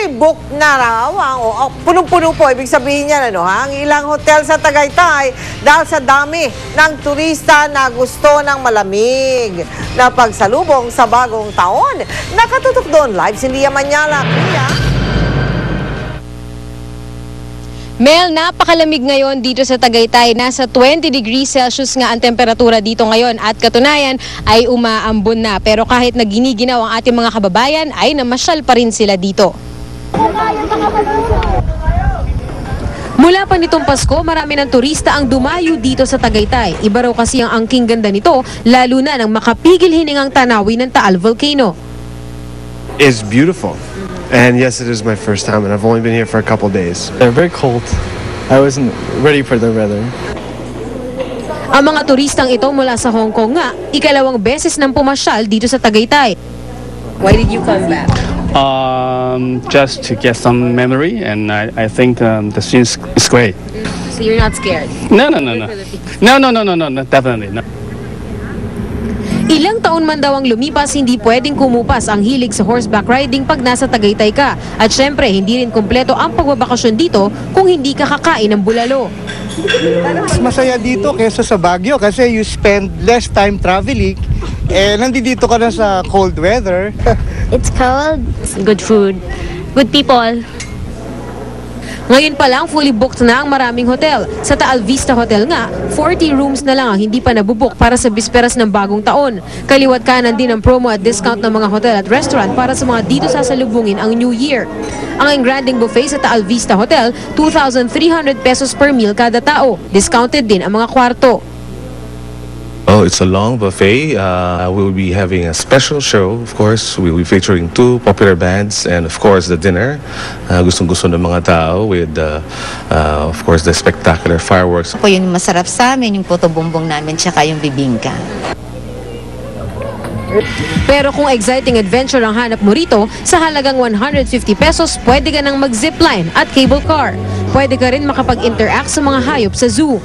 Fully booked na raw punong-puno po, ibig sabihin niyan ang ilang hotel sa Tagaytay dahil sa dami ng turista na gusto ng malamig na pagsalubong sa bagong taon. Nakatutok doon live si Lia Manyala. Mel, napakalamig ngayon dito sa Tagaytay. Nasa 20 degrees Celsius nga ang temperatura dito ngayon at katunayan ay umaambon na. Pero kahit na giniginaw ang ating mga kababayan ay namasyal pa rin sila dito. Mula pa nitong Pasko, marami ng turista ang dumayo dito sa Tagaytay. Iba raw kasi ang angking ganda nito, lalo na nang makapigil hiningang tanawin ng Taal Volcano. It's beautiful. And yes, it is my first time, and I've only been here for a couple days. They're very cold. I wasn't ready for the weather. Ang mga turistang ito mula sa Hong Kong nga, ikalawang beses nang pumasyal dito sa Tagaytay. Why did you come back? Just to get some memory, and I think the scene is great. So you're not scared? No, definitely not. Ilang taon man daw ang lumipas, hindi pwedeng kumupas ang hilig sa horseback riding pag nasa Tagaytay ka. At syempre, hindi rin kumpleto ang pagbabakasyon dito kung hindi ka kakain ng bulalo. Mas masaya dito kaysa sa Baguio kasi you spend less time traveling. Nandito ka na sa cold weather. It's cold. Good food. Good people. Ngayon pa lang, fully booked na ang maraming hotel. Sa Taal Vista Hotel nga, 40 rooms na lang ang hindi pa nabubuk para sa bisperas ng bagong taon. Kaliwat kanan din ang promo at discount ng mga hotel at restaurant para sa mga dito sasalubungin ang New Year. Ang engranding buffet sa Taal Vista Hotel, 2,300 pesos per meal kada tao. Discounted din ang mga kwarto. Oh, it's a long buffet. We will be having a special show. Of course, we will be featuring 2 popular bands and of course the dinner. Gustong-gusto ng mga tao with, of course, the spectacular fireworks. Po yung masarap sa amin, yung puto bumbong namin, tsaka yung bibingka. Pero kung exciting adventure ang hanap mo rito, sa halagang 150 pesos, pwede ka nang mag-zipline at cable car. Pwede ka rin makapag-interact sa mga hayop sa zoo.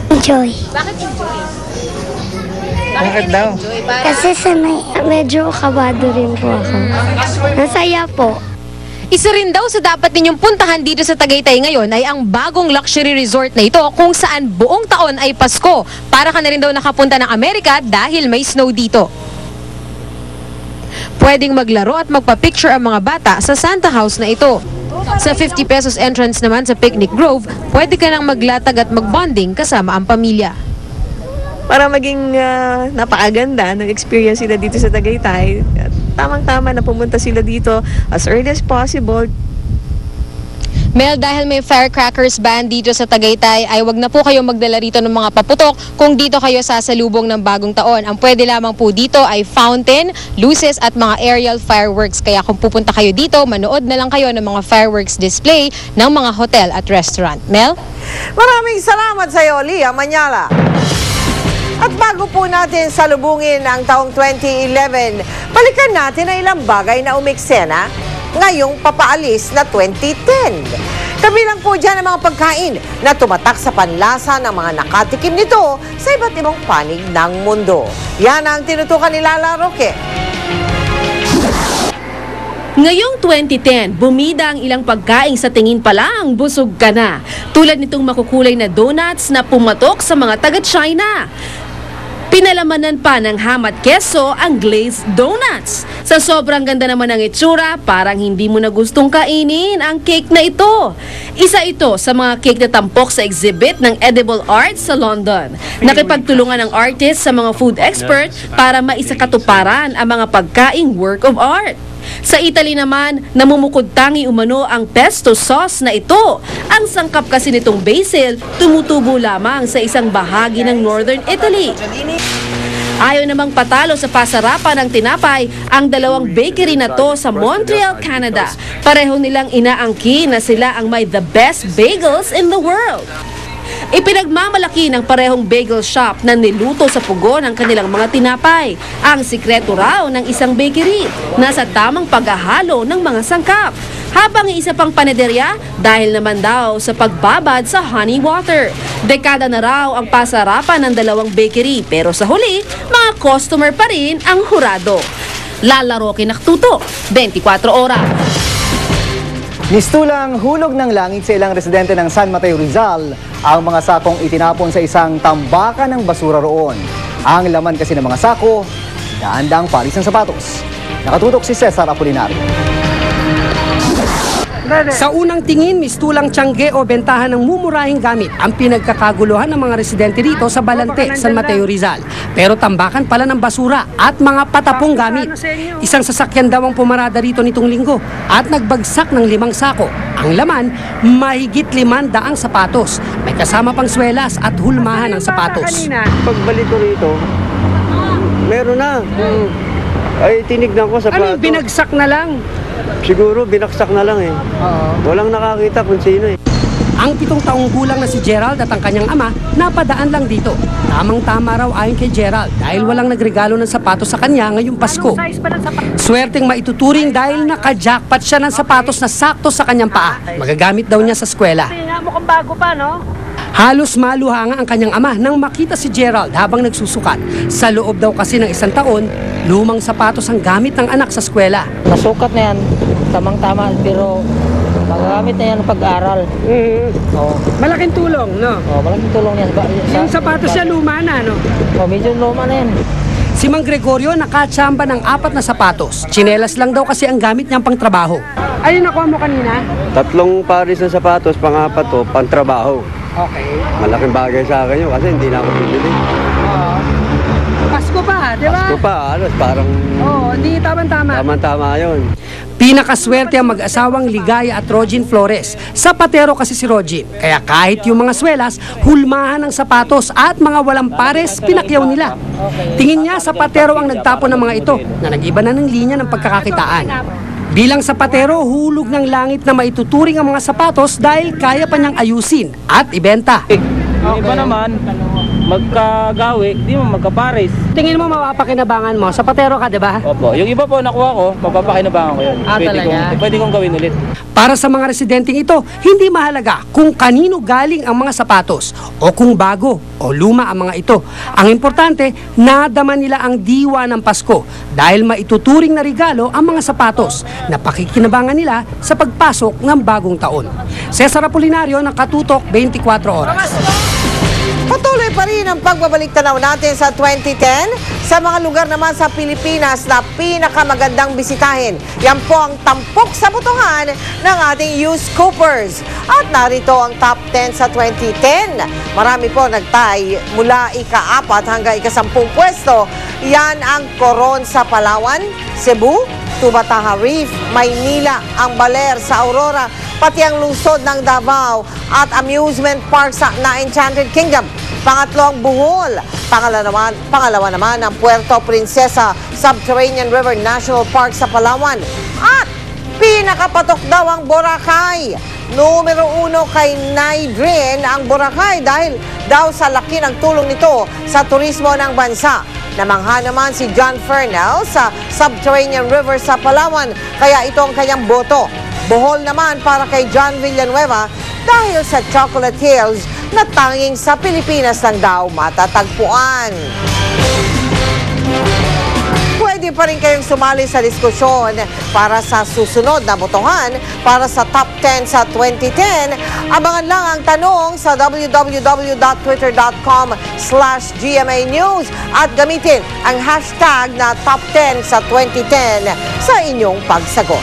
Enjoy. Bakit enjoy? Bakit daw? Kasi medyo kabado rin po ako. Masaya po. Isa rin daw sa dapat ninyong puntahan dito sa Tagaytay ngayon ay ang bagong luxury resort na ito kung saan buong taon ay Pasko. Para ka na rin daw nakapunta ng Amerika dahil may snow dito. Pwedeng maglaro at magpa-picture ang mga bata sa Santa House na ito. Sa 50 pesos entrance naman sa Picnic Grove, pwede ka nang maglatag at magbonding kasama ang pamilya. Para maging napakaganda ng experience sila dito sa Tagaytay. Tamang-tama na pumunta sila dito as early as possible. Mel, dahil may firecrackers ban dito sa Tagaytay, ay wag na po kayo magdala rito ng mga paputok kung dito kayo sasalubong ng bagong taon. Ang pwede lamang po dito ay fountain, luces at mga aerial fireworks. Kaya kung pupunta kayo dito, manood na lang kayo ng mga fireworks display ng mga hotel at restaurant. Mel? Maraming salamat sa iyo, Lia Manyala. At bago po natin salubungin ang taong 2011, balikan natin ang ilang bagay na umiksena ngayong papaalis na 2010. Kabilang po dyan ang mga pagkain na tumatak sa panlasa ng mga nakatikim nito sa iba't ibang panig ng mundo. Yan ang tinutukan ni Lala Roque. Ngayong 2010, bumida ang ilang pagkain sa tingin pa lang busog ka na. Tulad nitong makukulay na donuts na pumatok sa mga taga-China. Pinalamanan pa ng ham at keso ang glazed donuts. Sa sobrang ganda naman ng itsura, parang hindi mo na gustong kainin ang cake na ito. Isa ito sa mga cake na tampok sa exhibit ng Edible Arts sa London. Nakipagtulungan ng artist sa mga food expert para maisakatuparan ang mga pagkaing work of art. Sa Italy naman, namumukod tangi umano ang pesto sauce na ito. Ang sangkap kasi nitong basil, tumutubo lamang sa isang bahagi ng Northern Italy. Ayaw namang patalo sa pasarapan ng tinapay ang dalawang bakery na to sa Montreal, Canada. Pareho nilang inaangkin na sila ang may the best bagels in the world. Ipinagmamalaki ng parehong bagel shop na niluto sa pugon ang kanilang mga tinapay. Ang sikreto raw ng isang bakery, nasa tamang paghahalo ng mga sangkap. Habang isa pang panaderya, dahil naman daw sa pagbabad sa honey water. Dekada na raw ang pasarapan ng dalawang bakery, pero sa huli, mga customer pa rin ang hurado. Lala Roque Naktuto, 24 Oras. Mistulang hulog ng langit sa ilang residente ng San Mateo, Rizal ang mga sakong itinapon sa isang tambakan ng basura roon. Ang laman kasi ng mga sako, daan-daang paris ng sapatos. Nakatutok si Cesar Apolinario. Sa unang tingin, mistulang tiyangge o bentahan ng mumurahing gamit ang pinagkakaguluhan ng mga residente rito sa Balante, San Mateo, Rizal. Pero tambakan pala ng basura at mga patapong gamit. Isang sasakyan daw ang pumarada rito nitong linggo at nagbagsak ng 5 sako. Ang laman, mahigit 500 sapatos. May kasama pang swelas at hulmahan ng sapatos. Pagbalik ko rito, meron na. Ay, tinignan ko sapatos. Ano, binagsak na lang? Siguro, binaksak na lang eh. Walang nakakita kung sino eh. Ang 7 taong gulang na si Gerald at ang kanyang ama napadaan lang dito. Tamang-tama raw ayon kay Gerald dahil walang nagregalo ng sapatos sa kanya ngayong Pasko. Swerteng maituturing dahil naka-jackpot siya ng sapatos na sakto sa kanyang paa. Magagamit daw niya sa eskwela. Mukhang bago pa, no? Halos maluhanga ang kanyang ama nang makita si Gerald habang nagsusukat. Sa loob daw kasi ng 1 taon, lumang sapatos ang gamit ng anak sa eskwela. Nasukat na yan, tamang-tama, pero magagamit na yan ng pag-aaral. Malaking tulong, no? Malaking tulong yan. Yung sapatos niya luma na, no? Medyo luma na yan. Si Mang Gregorio nakatsamba ng 4 na sapatos. Tsinelas lang daw kasi ang gamit niyang pangtrabaho. Ayun, nakuha mo kanina? 3 pares ng sapatos, pang-4 to, pang-trabaho. Okay. Malaking bagay sa akin yun kasi hindi na ako bibili. Pasko pa, di ba? Pasko pa, parang... di tama-tama. Tama-tama yun. Pinakaswerte ang mag-asawang Ligaya at Rogin Flores. Sapatero kasi si Rogin. Kaya kahit yung mga swelas, hulmahan ng sapatos at mga walang pares, pinakyaw nila. Tingin niya sapatero ang nagtapon ng mga ito na nag-iba na ng linya ng pagkakakitaan. Bilang sapatero, hulog ng langit na maituturing ang mga sapatos dahil kaya pa niyang ayusin at ibenta. Yung iba naman, magkagawi, di mo magkapares. Tingin mo mapapakinabangan mo? Sapatero ka, di ba? Opo. Yung iba po nakuha ko, mapapakinabangan ko yun. Pwede kong gawin ulit. Para sa mga residenteng ito, hindi mahalaga kung kanino galing ang mga sapatos o kung bago o luma ang mga ito. Ang importante, nadama nila ang diwa ng Pasko dahil maituturing na regalo ang mga sapatos na pakikinabangan nila sa pagpasok ng bagong taon. Cesar Apolinario, Nakatutok, 24 Oras. Patuloy pa rin ang pagbabalik tanaw natin sa 2010 sa mga lugar naman sa Pilipinas na pinakamagandang bisitahin. Yan po ang tampok sa butuhan ng ating Youth Scoopers. At narito ang top 10 sa 2010. Marami po nagtay mula ika-4 hanggang ika-10 pwesto. Yan ang Coron sa Palawan, Cebu, Tubataha Reef, Maynila, ang Baler sa Aurora, pati ang lungsod ng Davao at amusement park sa Enchanted Kingdom. Pangatlo ang Bohol. Pangalawa naman ang Puerto Princesa Subterranean River National Park sa Palawan. At pinakapatok daw ang Boracay. Numero 1 kay Naidrin ang Boracay dahil daw sa laki ng tulong nito sa turismo ng bansa. Namangha naman si John Fernel sa Subterranean River sa Palawan, kaya ito ang kanyang boto. Bohol naman para kay John Villanueva dahil sa Chocolate Hills na tanging sa Pilipinas lang daw matatagpuan. Pwede pa rin kayong sumali sa diskusyon para sa susunod na botohan para sa top 10 sa 2010. Abangan lang ang tanong sa www.twitter.com/GMA News at gamitin ang hashtag na top 10 sa 2010 sa inyong pagsagot.